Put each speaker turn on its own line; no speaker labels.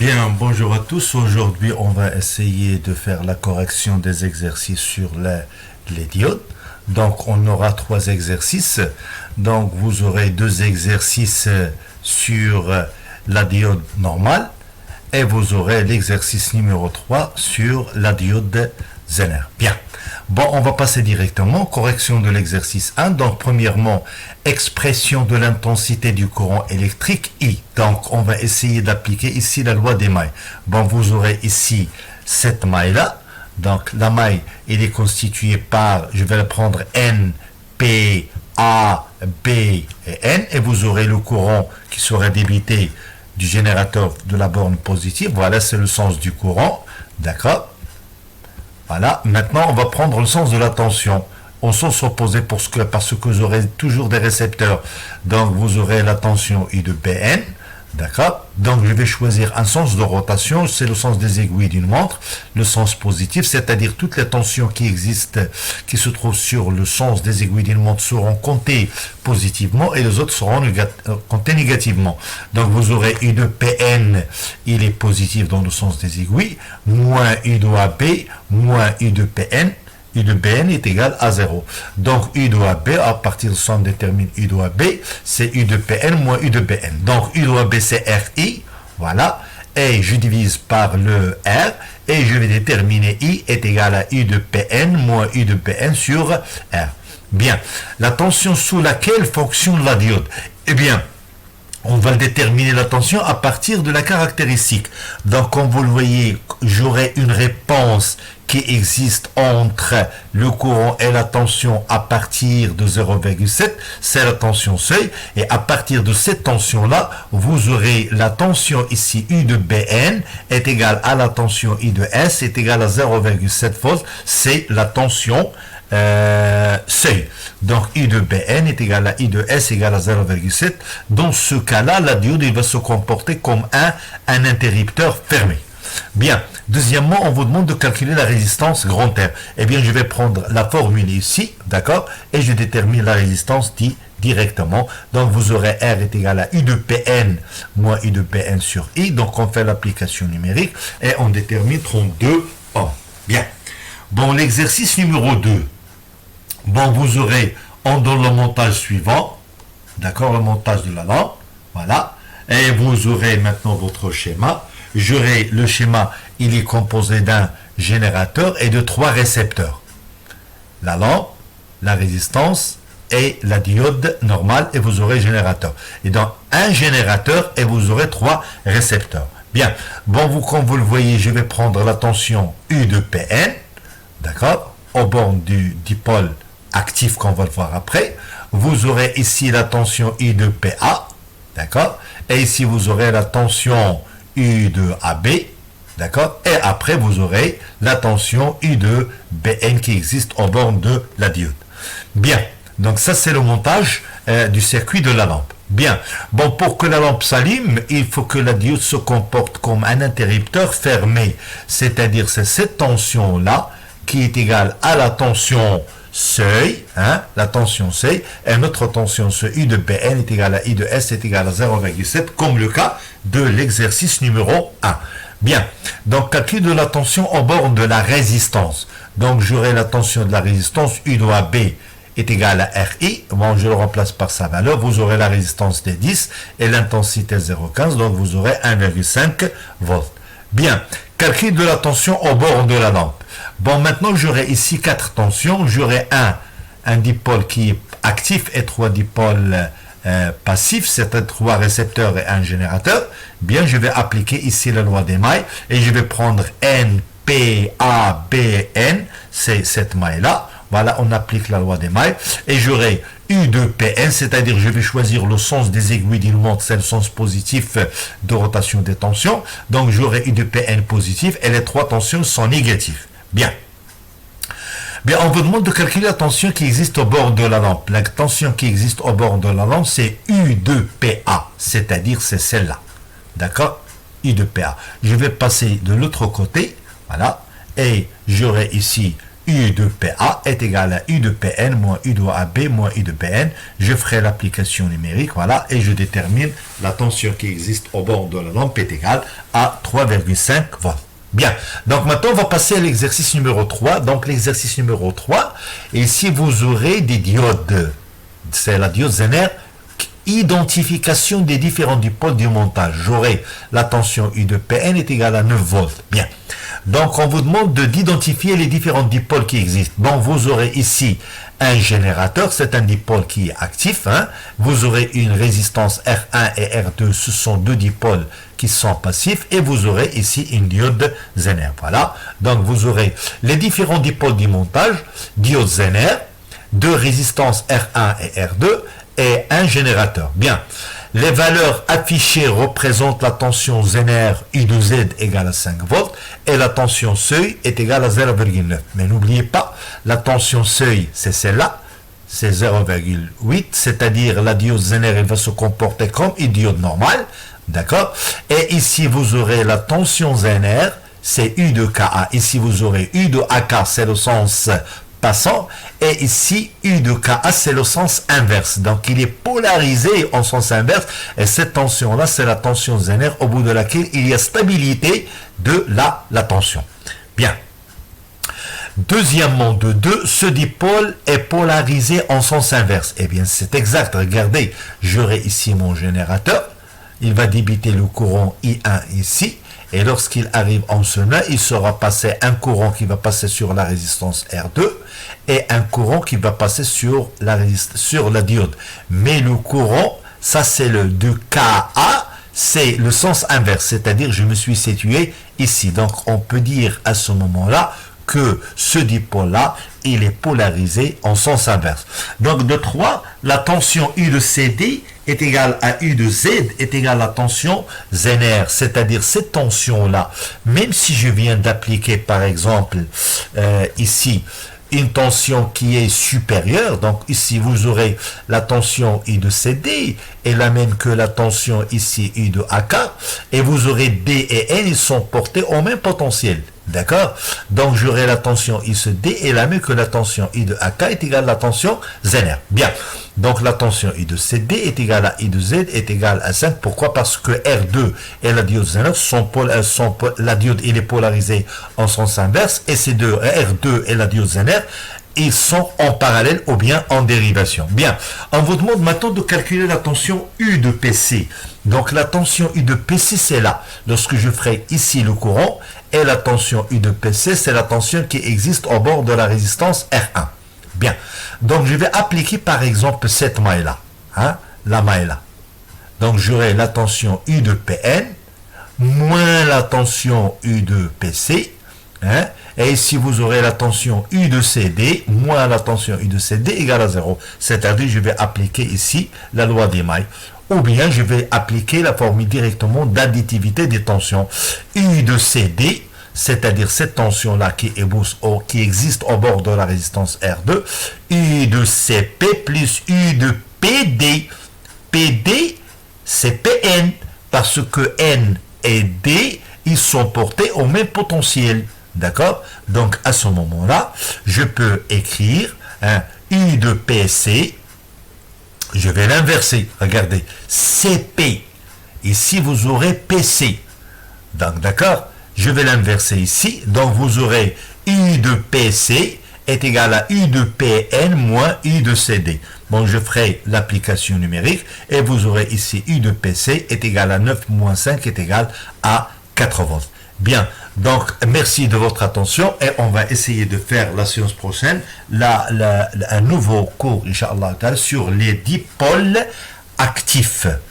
Bien, bonjour à tous. Aujourd'hui, on va essayer de faire la correction des exercices sur les diodes. Donc, on aura 3 exercices. Donc, vous aurez 2 exercices sur la diode normale et vous aurez l'exercice numéro 3 sur la diode Zener. Bien. Bon, on va passer directement. Correction de l'exercice 1. Donc, premièrement, expression de l'intensité du courant électrique I. Donc, on va essayer d'appliquer ici la loi des mailles. Bon, vous aurez ici cette maille-là. Donc, la maille, elle est constituée par, je vais la prendre N, P, A, B et N. Et vous aurez le courant qui sera débité du générateur de la borne positive. Voilà, c'est le sens du courant. D'accord? Voilà, maintenant on va prendre le sens de la tension au sens opposé parce que vous aurez toujours des récepteurs. Donc vous aurez la tension I de Bn, d'accord? Donc je vais choisir un sens de rotation, c'est le sens des aiguilles d'une montre, le sens positif, c'est-à-dire toutes les tensions qui existent, qui se trouvent sur le sens des aiguilles d'une montre seront comptées positivement et les autres seront comptées négativement. Donc vous aurez I de Pn, il est positif dans le sens des aiguilles, moins I de AB, moins I de Pn, I de Bn est égal à 0. Donc I de AB, à partir de ça on détermine I de AB, c'est I de Pn moins I de Bn. Donc I de AB c'est RI, voilà, et je divise par le R, et je vais déterminer I est égal à I de Pn moins I de Bn sur R. Bien, la tension sous laquelle fonctionne la diode, eh bien, on va déterminer la tension à partir de la caractéristique. Donc, comme vous le voyez, j'aurai une réponse qui existe entre le courant et la tension à partir de 0,7, c'est la tension seuil, et à partir de cette tension-là, vous aurez la tension ici, U de Bn est égale à la tension I de S est égale à 0,7 volts, c'est la tension seuil. Donc I de Bn est égal à I de S égale à 0,7. Dans ce cas-là, la diode il va se comporter comme un interrupteur fermé. Bien. Deuxièmement, on vous demande de calculer la résistance grand R. Eh bien, je vais prendre la formule ici, d'accord, et je détermine la résistance directement. Donc, vous aurez R est égal à U de Pn moins U de Pn sur I. Donc, on fait l'application numérique et on détermine 32 ohms. Bien. Bon, l'exercice numéro 2. Bon, vous aurez, on donne le montage suivant, d'accord, le montage de la lampe, voilà, et vous aurez maintenant votre schéma. J'aurai le schéma, il est composé d'un générateur et de 3 récepteurs. La lampe, la résistance et la diode normale, et vous aurez générateur. Et donc, un générateur et vous aurez 3 récepteurs. Bien, bon, comme vous le voyez, je vais prendre la tension U de Pn, d'accord, au bord du dipôle actif qu'on va le voir après. Vous aurez ici la tension I de PA, d'accord, et ici vous aurez la tension U de AB, d'accord, et après vous aurez la tension U de Bn qui existe au bord de la diode. Bien, donc ça c'est le montage du circuit de la lampe. Bien, bon, pour que la lampe s'allume, il faut que la diode se comporte comme un interrupteur fermé, c'est-à-dire c'est cette tension-là qui est égale à la tension seuil, hein, la tension seuil, et notre tension seuil I de Bn est égale à I de S est égale à 0,7, comme le cas de l'exercice numéro 1. Bien, donc calcul de la tension au bord de la résistance. Donc j'aurai la tension de la résistance U de AB est égale à RI, bon, je le remplace par sa valeur, vous aurez la résistance des 10 et l'intensité 0,15, donc vous aurez 1,5 volts. Bien, calcul de la tension au bord de la lampe. Bon, maintenant, j'aurai ici 4 tensions. J'aurai un dipôle qui est actif et 3 dipôles passifs, c'est-à-dire 3 récepteurs et un générateur. Bien, je vais appliquer ici la loi des mailles et je vais prendre N, P, A, B, N. C'est cette maille-là. Voilà, on applique la loi des mailles. Et j'aurai U de Pn, c'est-à-dire je vais choisir le sens des aiguilles d'une montre, c'est le sens positif de rotation des tensions. Donc j'aurai U de Pn positif et les 3 tensions sont négatives. Bien. Bien, on vous demande de calculer la tension qui existe au bord de la lampe. La tension qui existe au bord de la lampe, c'est U de PA, c'est-à-dire c'est celle-là. D'accord? U de PA. Je vais passer de l'autre côté, voilà, et j'aurai ici U de PA est égal à U de PN moins U de AB moins U de PN. Je ferai l'application numérique, voilà, et je détermine la tension qui existe au bord de la lampe est égale à 3,5 volts. Bien, donc maintenant on va passer à l'exercice numéro 3. Donc l'exercice numéro 3, ici vous aurez des diodes, c'est la diode Zener, identification des différents dipoles du montage. J'aurai la tension U de PN est égale à 9 volts. Bien. Donc, on vous demande d'identifier les différents dipoles qui existent. Donc, vous aurez ici un générateur, c'est un dipôle qui est actif. Hein. Vous aurez une résistance R1 et R2, ce sont deux dipoles qui sont passifs. Et vous aurez ici une diode Zener. Voilà. Donc, vous aurez les différents dipoles du montage, diode Zener, deux résistances R1 et R2, et un générateur. Bien. Les valeurs affichées représentent la tension Zener U de Z égale à 5 volts et la tension seuil est égale à 0,9. Mais n'oubliez pas, la tension seuil, c'est celle-là, c'est 0,8, c'est-à-dire la diode Zener, elle va se comporter comme une diode normale, d'accord? Et ici, vous aurez la tension Zener, c'est U de Ka. Ici, vous aurez U de AK, c'est le sens passant, et ici U de Ka c'est le sens inverse, donc il est polarisé en sens inverse, et cette tension là c'est la tension Zener au bout de laquelle il y a stabilité de la tension. Bien. Deuxièmement de 2, ce dipôle est polarisé en sens inverse. Eh bien c'est exact, regardez, j'aurai ici mon générateur, il va débiter le courant I1 ici, et lorsqu'il arrive en chemin, il sera passé un courant qui va passer sur la résistance R2 et un courant qui va passer sur la diode. Mais le courant, ça c'est le de Ka, c'est le sens inverse, c'est-à-dire je me suis situé ici. Donc on peut dire à ce moment-là que ce dipôle-là, il est polarisé en sens inverse. Donc de 3, la tension U de CD est égale à U de Z est égale à la tension Zener, c'est-à-dire cette tension-là, même si je viens d'appliquer par exemple ici une tension qui est supérieure, donc ici vous aurez la tension I de CD est la même que la tension ici I de AK, et vous aurez D et N, ils sont portés au même potentiel. D'accord? Donc j'aurai la tension I de D est la même que la tension I de AK est égale à la tension Zener. Bien. Donc la tension I de CD est égale à I de Z est égale à 5. Pourquoi? Parce que R2 et la diode Zener la diode il est polarisée en sens inverse, et ces deux, R2 et la diode Zener, ils sont en parallèle ou bien en dérivation. Bien, on vous demande maintenant de calculer la tension U de PC. Donc la tension U de PC, c'est là. Lorsque je ferai ici le courant, et la tension U de PC, c'est la tension qui existe au bord de la résistance R1. Bien, donc je vais appliquer par exemple cette maille-là, hein, la maille-là. Donc j'aurai la tension U de PN, moins la tension U de PC, hein, et ici vous aurez la tension U de CD moins la tension U de CD égale à 0. C'est-à-dire je vais appliquer ici la loi des mailles. Ou bien je vais appliquer la formule directement d'additivité des tensions. U de CD, c'est-à-dire cette tension-là qui existe au bord de la résistance R2, U de CP plus U de PD. PD, c'est PN, parce que N et D, ils sont portés au même potentiel. D'accord? Donc, à ce moment-là, je peux écrire U de PC, je vais l'inverser. Regardez, CP. Ici, vous aurez PC. Donc, d'accord? Je vais l'inverser ici. Donc, vous aurez U de PC est égal à U de PN moins U de CD. Bon, je ferai l'application numérique et vous aurez ici U de PC est égal à 9 moins 5 est égal à 4 volts. Bien, donc merci de votre attention et on va essayer de faire la séance prochaine un nouveau cours, Inch'Allah, sur les dipôles actifs.